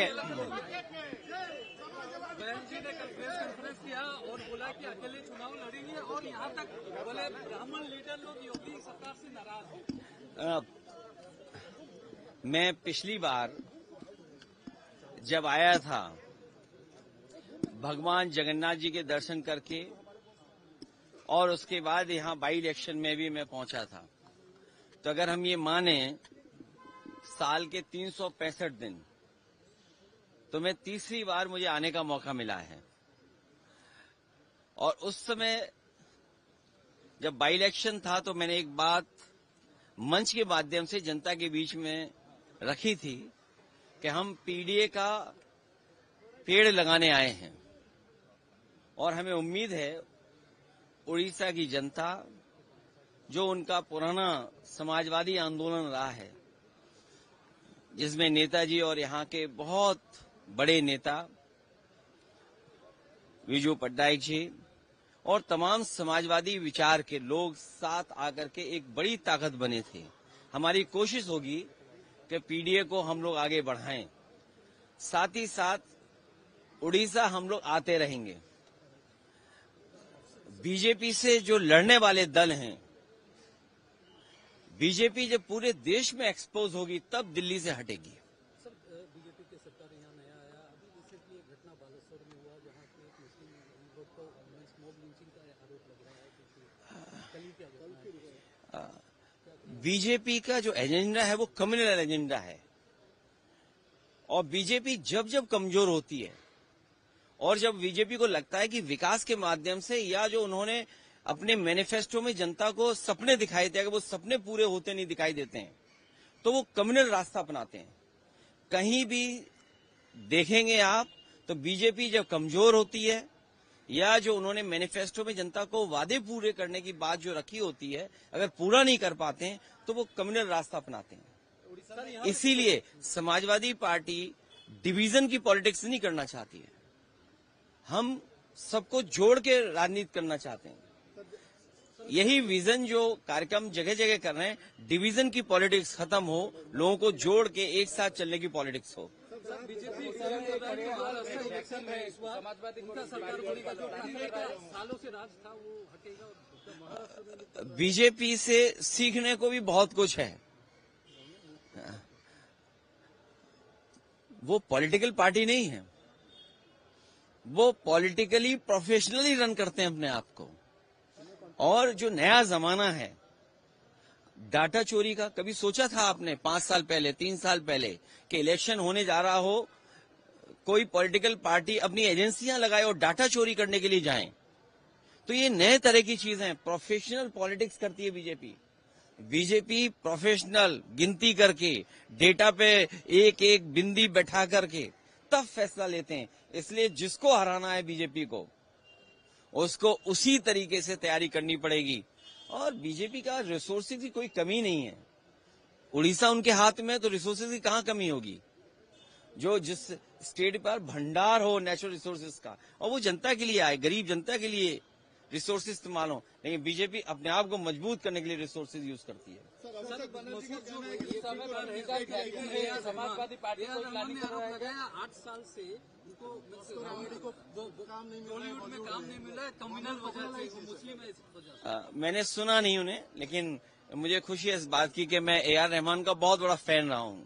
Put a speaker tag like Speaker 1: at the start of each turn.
Speaker 1: है।
Speaker 2: बहन जी ने प्रेस कॉन्फ्रेंस किया और बोला कि अकेले चुनाव लड़ेंगे और यहाँ तक बोले ब्राह्मण लीडर लोग योगी सरकार से नाराज हैं।
Speaker 1: मैं पिछली बार जब आया था भगवान जगन्नाथ जी के दर्शन करके और उसके बाद यहाँ बाई इलेक्शन में भी मैं पहुंचा था, तो अगर हम ये माने साल के 365 दिन, तो मैं तीसरी बार मुझे आने का मौका मिला है। और उस समय जब बाई इलेक्शन था तो मैंने एक बात मंच के माध्यम से जनता के बीच में रखी थी कि हम पीडीए का पेड़ लगाने आए हैं और हमें उम्मीद है उड़ीसा की जनता, जो उनका पुराना समाजवादी आंदोलन रहा है, जिसमें नेताजी और यहाँ के बहुत बड़े नेता विजू पट्टनायक जी और तमाम समाजवादी विचार के लोग साथ आकर के एक बड़ी ताकत बने थे। हमारी कोशिश होगी कि पीडीए को हम लोग आगे बढ़ाएं, साथ ही साथ उड़ीसा हम लोग आते रहेंगे। बीजेपी से जो लड़ने वाले दल हैं, बीजेपी जब पूरे देश में एक्सपोज होगी तब दिल्ली से हटेगी।
Speaker 2: सर, बीजेपी की सरकार यहाँ नया आया, अभी रिसेंटली एक घटना बालेश्वर में हुआ जहाँ पे एक मुस्लिम युवक को मॉब लिंचिंग का आरोप लग रहा है। कल ही क्या घटना है?
Speaker 1: बीजेपी का जो एजेंडा है वो कम्युनल एजेंडा है, और बीजेपी जब जब कमजोर होती है और जब बीजेपी को लगता है कि विकास के माध्यम से, या जो उन्होंने अपने मैनिफेस्टो में जनता को सपने दिखाए थे, अगर वो सपने पूरे होते नहीं दिखाई देते हैं तो वो कम्युनल रास्ता अपनाते हैं। कहीं भी देखेंगे आप तो बीजेपी जब कमजोर होती है या जो उन्होंने मैनिफेस्टो में जनता को वादे पूरे करने की बात जो रखी होती है, अगर पूरा नहीं कर पाते हैं तो वो कम्युनल रास्ता अपनाते हैं। इसीलिए समाजवादी पार्टी डिवीजन की पॉलिटिक्स नहीं करना चाहती है, हम सबको जोड़ के राजनीति करना चाहते हैं। यही विजन जो कार्यक्रम जगह जगह कर रहे हैं, डिवीजन की पॉलिटिक्स खत्म हो, लोगों को जोड़ के एक साथ चलने की पॉलिटिक्स हो।
Speaker 2: बीजेपी सरकार बनेगा, जो सालों से राज था वो हटेगा।
Speaker 1: बीजेपी से सीखने को भी बहुत कुछ है। वो पॉलिटिकल पार्टी नहीं है, वो पॉलिटिकली प्रोफेशनली रन करते हैं अपने आप को। और जो नया जमाना है डाटा चोरी का, कभी सोचा था आपने 5 साल पहले, 3 साल पहले कि इलेक्शन होने जा रहा हो, कोई पॉलिटिकल पार्टी अपनी एजेंसियां लगाए और डाटा चोरी करने के लिए जाएं? तो ये नए तरह की चीजें, प्रोफेशनल पॉलिटिक्स करती है बीजेपी। बीजेपी प्रोफेशनल गिनती करके, डेटा पे एक एक बिंदी बैठा करके तब फैसला लेते हैं। इसलिए जिसको हराना है बीजेपी को, उसको उसी तरीके से तैयारी करनी पड़ेगी। और बीजेपी का रिसोर्सेज की कोई कमी नहीं है। उड़ीसा उनके हाथ में, तो रिसोर्सेज की कहां कमी होगी? जो जिस स्टेट पर भंडार हो नेचुरल रिसोर्सेज का, और वो जनता के लिए आए, गरीब जनता के लिए रिसोर्सेज इस्तेमाल हो। लेकिन बीजेपी अपने आप को मजबूत करने के लिए रिसोर्सेज यूज करती है।
Speaker 2: समाजवादी पार्टी को प्लानिंग कर रहा है 8 साल से उनको बॉलीवुड में काम नहीं मिला है, कम्युनल वजह से, मुस्लिम है इस वजह से।
Speaker 1: मैंने सुना नहीं उन्हें, लेकिन मुझे खुशी है इस बात की कि मैं ए आर रहमान का बहुत बड़ा फैन रहा हूं।